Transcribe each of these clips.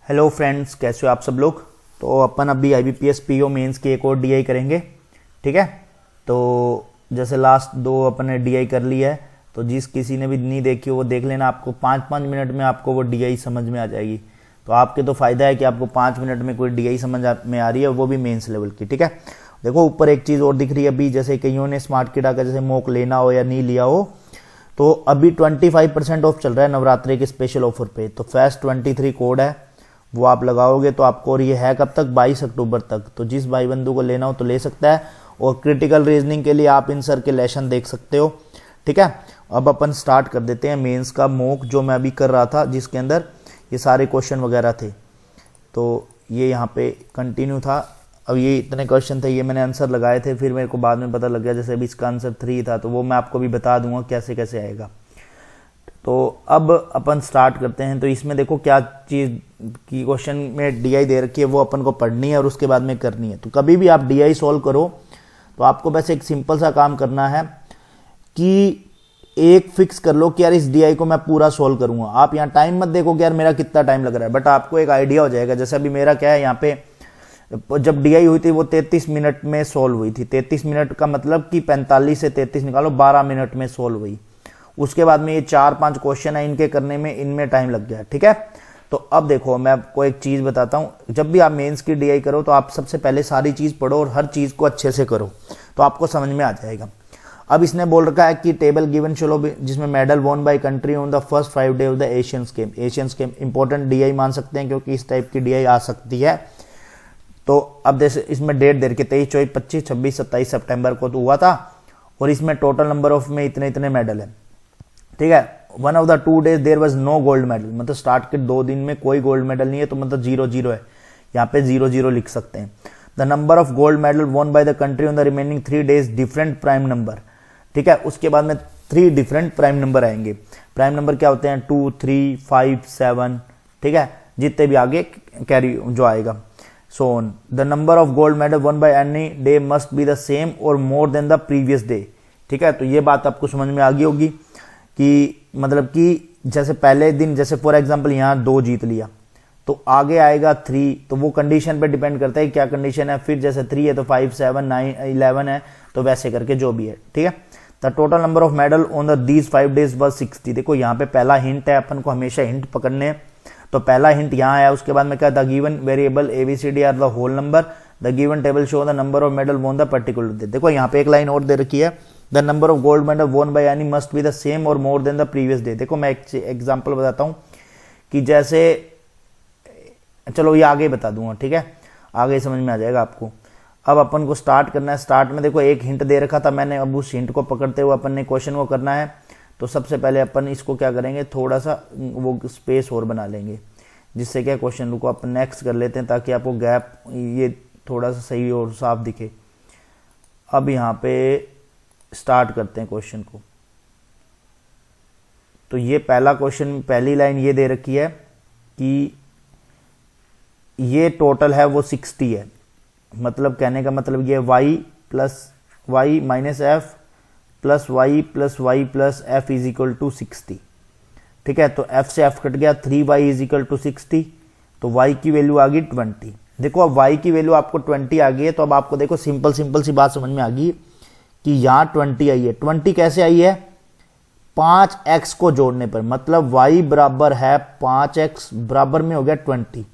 Hello friends, कैसे हो आप सब लोग। तो अपन अभी IBPS PO मेंस की एक और DI करेंगे। ठीक है, तो जैसे लास्ट दो अपन ने DI कर ली है, तो जिस किसी ने भी नहीं देखी हो वो देख लेना। आपको 5-5 मिनट में आपको वो DI समझ में आ जाएगी। तो आपके तो फ़ायदा है कि आपको 5 मिनट में कोई DI समझ में आ रही है, वो भी मेंस लेवल की। ठीक है, देखो ऊपर एक चीज़ और दिख रही है अभी, जैसे कईयों ने स्मार्ट किडा का जैसे मॉक लेना हो या नहीं लिया हो, तो अभी 25% ऑफ चल रहा है नवरात्रि के स्पेशल ऑफर पे। तो फेस्ट 23 कोड है, वो आप लगाओगे तो आपको, और ये है कब तक, 22 अक्टूबर तक। तो जिस भाई बंधु को लेना हो तो ले सकता है। और क्रिटिकल रीजनिंग के लिए आप इन सर के लेसन देख सकते हो। ठीक है, अब अपन स्टार्ट कर देते हैं मेंस का मॉक, जो मैं अभी कर रहा था, जिसके अंदर ये सारे क्वेश्चन वगैरह थे। तो ये यहाँ पे कंटिन्यू था। अब ये इतने क्वेश्चन थे, ये मैंने आंसर लगाए थे, फिर मेरे को बाद में पता लग गया जैसे अभी इसका आंसर 3 था, तो वो मैं आपको भी बता दूंगा कैसे कैसे आएगा। तो अब अपन स्टार्ट करते हैं। तो इसमें देखो क्या चीज़ की क्वेश्चन में DI दे रखी है, वो अपन को पढ़नी है और उसके बाद में करनी है। तो कभी भी आप DI सॉल्व करो तो आपको बस एक सिंपल सा काम करना है कि एक फिक्स कर लो कि यार इस DI को मैं पूरा सॉल्व करूंगा। आप यहाँ टाइम मत देखो कि यार मेरा कितना टाइम लग रहा है, बट आपको एक आइडिया हो जाएगा। जैसे अभी मेरा क्या है, यहाँ पे जब DI हुई थी वो 33 मिनट में सॉल्व हुई थी। 33 मिनट का मतलब कि 45 से 33 निकालो, 12 मिनट में सॉल्व हुई। उसके बाद में ये 4-5 क्वेश्चन है, इनके करने में इनमें टाइम लग गया। ठीक है, तो अब देखो मैं आपको एक चीज बताता हूं। जब भी आप मेंस की DI करो तो आप सबसे पहले सारी चीज पढ़ो और हर चीज को अच्छे से करो, तो आपको समझ में आ जाएगा। अब इसने बोल रखा है कि टेबल गिवन चलो, जिसमें medal won by country on the first 5 day of the Asians game. Asians game important DI मान सकते हैं, क्योंकि इस टाइप की DI आ सकती है। तो अब जैसे इसमें डेट दे रखी 23, 24, 25, 26, 27 सितंबर को तो हुआ था, और इसमें टोटल नंबर ऑफ में इतने इतने मेडल है। ठीक है, 1 of the 2 days there was no gold medal, मतलब स्टार्ट के 2 दिन में कोई गोल्ड मेडल नहीं है, तो मतलब 0-0 है। यहाँ पे 0-0 लिख सकते हैं। The number of gold medal won by the country on the remaining 3 days different prime number. ठीक है, उसके बाद में 3 डिफरेंट प्राइम नंबर आएंगे। प्राइम नंबर क्या होते हैं, 2, 3, 5, 7। ठीक है, जितने भी आगे कैरी जो आएगा। So on. The number of gold medal won by any day must be the same or more than the previous day. ठीक है, तो ये बात आपको समझ में आ गई होगी कि मतलब कि जैसे पहले दिन, जैसे फॉर एग्जांपल यहाँ 2 जीत लिया, तो आगे आएगा 3, तो वो कंडीशन पे डिपेंड करता है क्या कंडीशन है। फिर जैसे 3 है तो 5, 7, 9, 11 है, तो वैसे करके जो भी है। ठीक है, the total number of medal on the these 5 days was 60। देखो यहाँ पे पहला हिंट है, अपन को हमेशा हिंट पकड़ने हैं। तो पहला हिंट यहाँ आया, उसके बाद में क्या, the given variable ABCD are the whole number, the given table show the number of medal won the particular day. देखो यहाँ पे एक लाइन और दे रखी है, the number of gold medal won by any must be the same और more than the previous day. देखो मैं एक एग्जांपल बताता हूँ कि जैसे, चलो ये आगे बता दूंगा। ठीक है, आगे समझ में आ जाएगा आपको। अब अपन को स्टार्ट करना है। स्टार्ट में देखो एक हिंट दे रखा था मैंने, अब उस हिंट को पकड़ते हुए अपन ने क्वेश्चन को करना है। तो सबसे पहले अपन इसको क्या करेंगे, थोड़ा सा वो स्पेस और बना लेंगे, जिससे क्या क्वेश्चन को अपन नेक्स्ट कर लेते हैं, ताकि आपको गैप ये थोड़ा सा सही और साफ दिखे। अब यहाँ पे स्टार्ट करते हैं क्वेश्चन को। तो ये पहला क्वेश्चन, पहली लाइन ये दे रखी है कि ये टोटल है वो 60 है। मतलब कहने का मतलब ये y plus y minus F plus Y plus Y plus F is equal to 60। ठीक है, तो f से f कट गया, 3y इज इक्वल टू 60, तो y की वैल्यू आ गई 20। देखो अब y की वैल्यू आपको 20 आ गई है, तो अब आपको देखो सिंपल सी बात समझ में आ गई कि यहाँ 20 आई है। 20 कैसे आई है, 5x को जोड़ने पर, मतलब y बराबर है 5x बराबर में हो गया 20।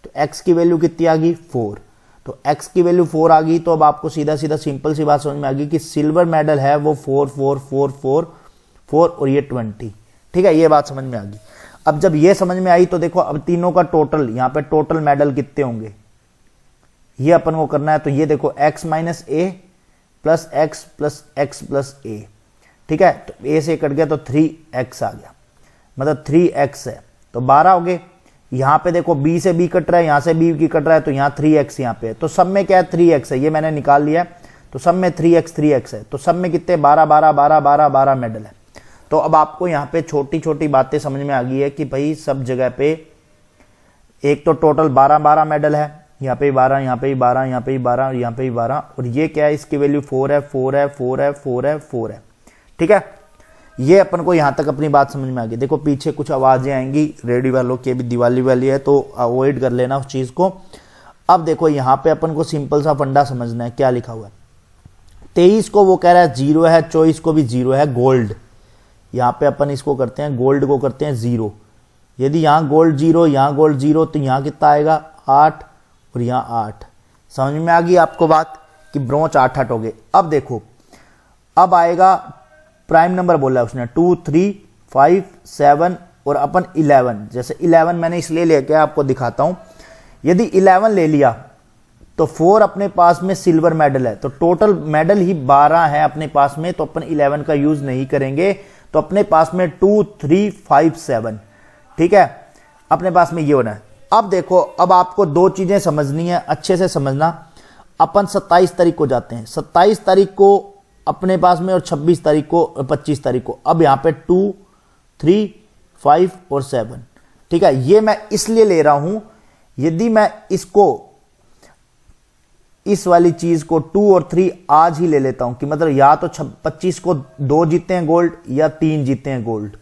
तो x की वैल्यू कितनी आ गई, 4। तो x की वैल्यू 4 आ गई, तो अब आपको सीधा सीधा सिंपल सी बात समझ में आ गई कि सिल्वर मेडल है वो 4, 4, 4, 4, 4 और ये 20। ठीक है, ये बात समझ में आ गई। अब जब ये समझ में आई तो देखो अब तीनों का टोटल, यहाँ पे टोटल मेडल कितने होंगे ये अपन को करना है। तो ये देखो x minus a plus x plus x plus a. ठीक है, तो a से कट गया तो 3x आ गया, मतलब 3x है, तो 12 हो गए। यहाँ पे देखो b से b कट रहा है, यहाँ से b की कट रहा है, तो यहाँ 3x यहाँ पे है, तो सब में क्या है 3x है, ये मैंने निकाल लिया है। तो सब में 3x है, तो सब में कितने 12, 12, 12, 12, 12 मेडल है। तो अब आपको यहाँ पे छोटी छोटी बातें समझ में आ गई है कि भाई सब जगह पे एक तो टोटल 12 मेडल है, यहाँ पे 12, यहाँ पे 12, यहाँ पे 12, यहाँ पे 12, और ये क्या है, इसकी वैल्यू 4 है, 4 है, 4 है, 4 है, 4 है। ठीक है, ये अपन को यहाँ तक अपनी बात समझ में आ गई। देखो पीछे कुछ आवाजें आएंगी रेडियो वालों की, अभी दिवाली वाली है तो अवॉइड कर लेना उस चीज को। अब देखो यहाँ पे अपन को सिंपल सा फंडा समझना है, क्या लिखा हुआ है। 23 को वो कह रहा है 0 है, 24 को भी 0 है। गोल्ड यहाँ पे अपन इसको करते हैं, गोल्ड को करते हैं 0। यदि यहाँ गोल्ड 0, यहाँ गोल्ड 0, तो यहाँ कितना आएगा 8 और यहाँ 8। समझ में आ गई आपको बात कि ब्रोंच 8 हो गए। अब देखो अब आएगा प्राइम नंबर बोला है उसने 2, 3, 5, 7 और अपन 11। जैसे 11 मैंने इसलिए लेके आपको दिखाता हूं। यदि 11 ले लिया तो 4 अपने पास में सिल्वर मेडल है, तो टोटल मेडल ही 12 है अपने पास में, तो अपन 11 का यूज नहीं करेंगे। तो अपने पास में 2, 3, 5, 7, ठीक है, अपने पास में ये होना है। अब देखो अब आपको दो चीजें समझनी है, अच्छे से समझना। अपन 27 तारीख को जाते हैं, 27 तारीख को अपने पास में और 26 तारीख को, 25 तारीख को। अब यहां पे 2, 3, 5 और 7, ठीक है। ये मैं इसलिए ले रहा हूं, यदि मैं इसको इस वाली चीज को 2 और 3 आज ही ले लेता हूं कि मतलब या तो 25 को 2 जीते हैं गोल्ड या 3 जीते हैं गोल्ड,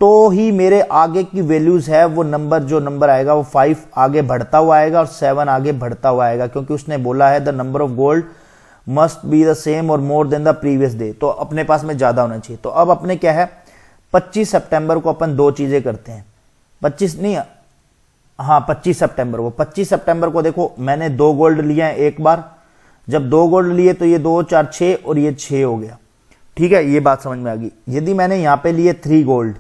तो ही मेरे आगे की वैल्यूज है वो नंबर, जो नंबर आएगा वो 5 आगे बढ़ता हुआ आएगा और 7 आगे बढ़ता हुआ आएगा, क्योंकि उसने बोला है the number of gold must be the same और more than the previous day, तो अपने पास में ज्यादा होना चाहिए। तो अब अपने क्या है 25 सितंबर को अपन दो चीजें करते हैं, 25 नहीं, हाँ 25 सितंबर को। 25 सितंबर को देखो मैंने 2 गोल्ड लिए हैं एक बार, जब 2 गोल्ड लिए तो ये 2, 4, 6 और ये 6 हो गया, ठीक है, ये बात समझ में आ गई। यदि मैंने यहां पे लिए 3 गोल्ड,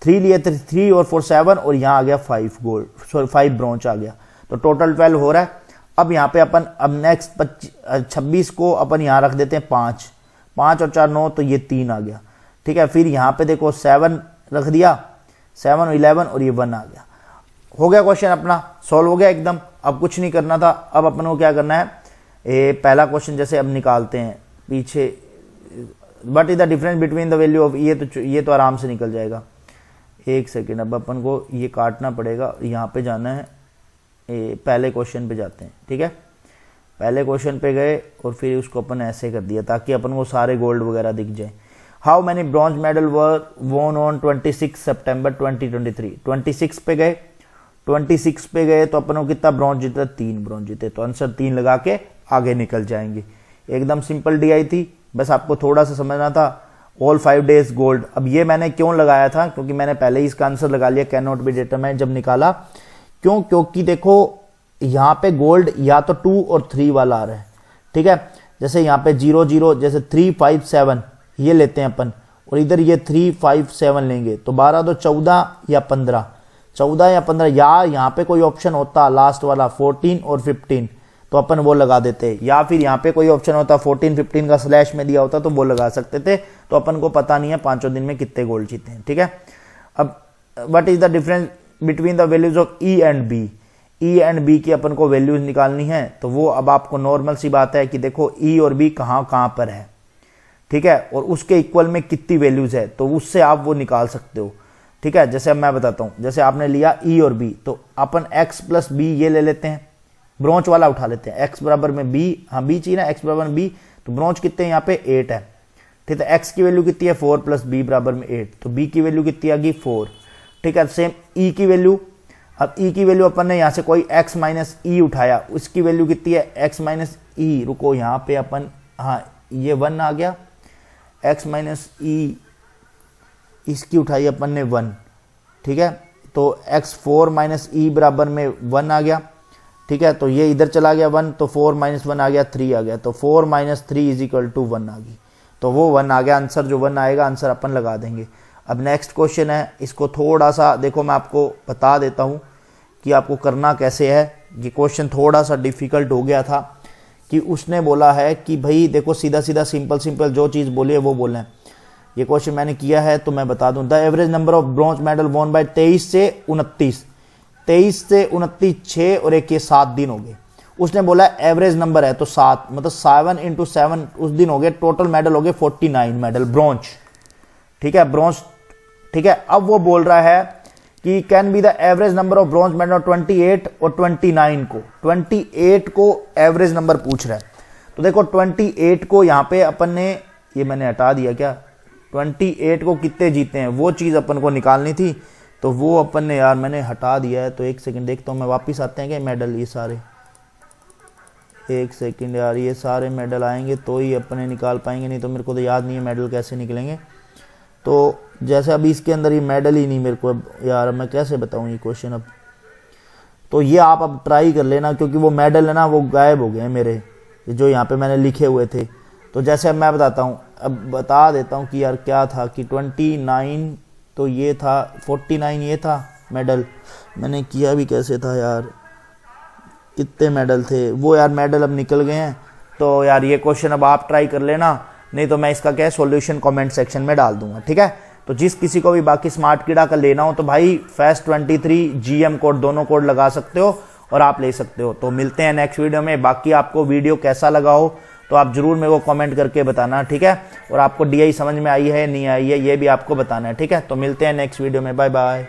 3 लिए 3 और 4 7 और यहां आ गया 5 गोल्ड, सॉरी 5 ब्रॉन्ज आ गया, तो टोटल 12 हो रहा है। अब यहां पे अपन अब नेक्स्ट 26 को अपन यहां रख देते हैं 5, 5 और 4 9, तो ये 3 आ गया, ठीक है। फिर यहां पे देखो 7 रख दिया, 7 और 11 और ये 1 आ गया। हो गया क्वेश्चन अपना सॉल्व हो गया एकदम। अब कुछ नहीं करना था, अब अपन को क्या करना है, पहला क्वेश्चन जैसे अब निकालते हैं पीछे, what is the difference between the value of, ये तो आराम से निकल जाएगा। एक सेकेंड, अब अपन को ये काटना पड़ेगा, यहाँ पे जाना है, पहले क्वेश्चन पे जाते हैं, ठीक है। पहले क्वेश्चन पे गए और फिर उसको अपन ऐसे कर दिया ताकि अपन को सारे गोल्ड वगैरह दिख जाए। हाउ मैनी ब्रॉन्ज मेडल वर वोन ऑन 26 सितंबर 2023। 26 पे गए, 26 पे गए तो अपन को कितना ब्रॉन्ज जीता, 3 ब्रॉन्ज जीते, तो आंसर 3 लगा के आगे निकल जाएंगे। एकदम सिंपल डीआई थी, बस आपको थोड़ा सा समझना था। ऑल 5 डेज गोल्ड, अब ये मैंने क्यों लगाया था, क्योंकि मैंने पहले ही इसका आंसर लगा लिया, कैन नॉट बी डिटरमाइंड जब निकाला। क्यों, क्योंकि देखो यहां पे गोल्ड या तो 2 और 3 वाला आ रहा है, ठीक है। जैसे यहाँ पे 0 0, जैसे 3 5 7 ये लेते हैं अपन, और इधर ये 3 5 7 लेंगे, तो 12 तो 14 या 15, 14 या 15, या यहाँ पे कोई ऑप्शन होता लास्ट वाला 14 और 15 तो अपन वो लगा देते, या फिर यहाँ पे कोई ऑप्शन होता 14 15 का स्लैश में दिया होता तो वो लगा सकते थे। तो अपन को पता नहीं है 5 दिन में कितने गोल्ड जीते हैं, ठीक है। अब what is the difference between the values of E and B, E and B की अपन को वैल्यूज निकालनी है, तो वो अब आपको नॉर्मल सी बात है कि देखो ई और बी कहाँ कहाँ पर है, ठीक है, और उसके इक्वल में कितनी वैल्यूज है, तो उससे आप वो निकाल सकते हो, ठीक है। जैसे अब मैं बताता हूं, जैसे आपने लिया ई और बी, तो अपन x प्लस बी ये ले लेते हैं, ब्रॉन्च वाला उठा लेते हैं, x बराबर में b, हाँ b चाहिए ना, x बराबर में b, तो ब्रॉन्च कितने यहाँ पे 8 है, ठीक है। x की वैल्यू कितनी है 4 प्लस b बराबर में 8, तो b की वैल्यू कितनी आ गई 4, ठीक है। सेम e की वैल्यू, अब e की वैल्यू अपन ने यहाँ से कोई x माइनस ई उठाया, उसकी वैल्यू कितनी है x माइनस ई, रुको यहाँ पे अपन, हाँ ये 1 आ गया, x माइनस ई इसकी उठाई अपन ने 1, ठीक है, तो x 4 माइनस ई बराबर में 1 आ गया, ठीक है। तो ये इधर चला गया 1, तो 4 माइनस 1 आ गया 3 आ गया, तो 4 माइनस 3 इज इक्वल टू 1 आ गई, तो वो 1 आ गया आंसर, जो 1 आएगा आंसर अपन लगा देंगे। अब नेक्स्ट क्वेश्चन है, इसको थोड़ा सा देखो, मैं आपको बता देता हूँ कि आपको करना कैसे है। ये क्वेश्चन थोड़ा सा डिफिकल्ट हो गया था कि उसने बोला है कि भाई देखो सीधा सीधा सिंपल सिंपल जो चीज़ बोली है वो बोलना है। ये क्वेश्चन मैंने किया है तो मैं बता दूं, the average number of bronze medal won by 23 से 29, 23 से 29 6 और 1 के 7 दिन हो गए। उसने बोला एवरेज नंबर है तो 7, मतलब 7 इंटू 7 उस दिन हो गए, टोटल मेडल हो गए 49 मेडल ब्रॉन्ज, ठीक है, ब्रॉन्ज, ठीक है। अब वो बोल रहा है कि can be the average number of bronze medal 28 और 29 को, 28 को एवरेज नंबर पूछ रहा है। तो देखो 28 को यहाँ पे अपन ने, ये मैंने हटा दिया क्या, 28 को कितने जीते हैं वो चीज़ अपन को निकालनी थी। तो वो अपन ने यार मैंने हटा दिया है, तो एक सेकंड देखता हूँ मैं, वापस आते हैं क्या मेडल ये सारे, एक सेकंड यार, ये सारे मेडल आएंगे तो ही अपने निकाल पाएंगे, नहीं तो मेरे को तो याद नहीं है मेडल कैसे निकलेंगे। तो जैसे अभी इसके अंदर ये मेडल ही नहीं मेरे को, अब यार मैं कैसे बताऊँ ये क्वेश्चन अब। तो ये आप अब ट्राई कर लेना, क्योंकि वो मेडल है ना वो गायब हो गए हैं मेरे, जो यहाँ पे मैंने लिखे हुए थे। तो जैसे अब मैं बताता हूँ, अब बता देता हूँ कि यार क्या था कि 29 तो ये था, 49 ये था मेडल। मैंने किया भी कैसे था यार, कितने मेडल थे वो यार, मेडल अब निकल गए हैं। तो यार ये क्वेश्चन अब आप ट्राई कर लेना, नहीं तो मैं इसका क्या सॉल्यूशन कमेंट सेक्शन में डाल दूंगा, ठीक है। तो जिस किसी को भी बाकी स्मार्ट कीड़ा का लेना हो तो भाई FAST23 GM कोड दोनों कोड लगा सकते हो और आप ले सकते हो। तो मिलते हैं नेक्स्ट वीडियो में। बाकी आपको वीडियो कैसा लगा हो तो आप जरूर मेरे को कमेंट करके बताना, ठीक है। और आपको DI समझ में आई है नहीं आई है ये भी आपको बताना है, ठीक है। तो मिलते हैं नेक्स्ट वीडियो में, बाय बाय।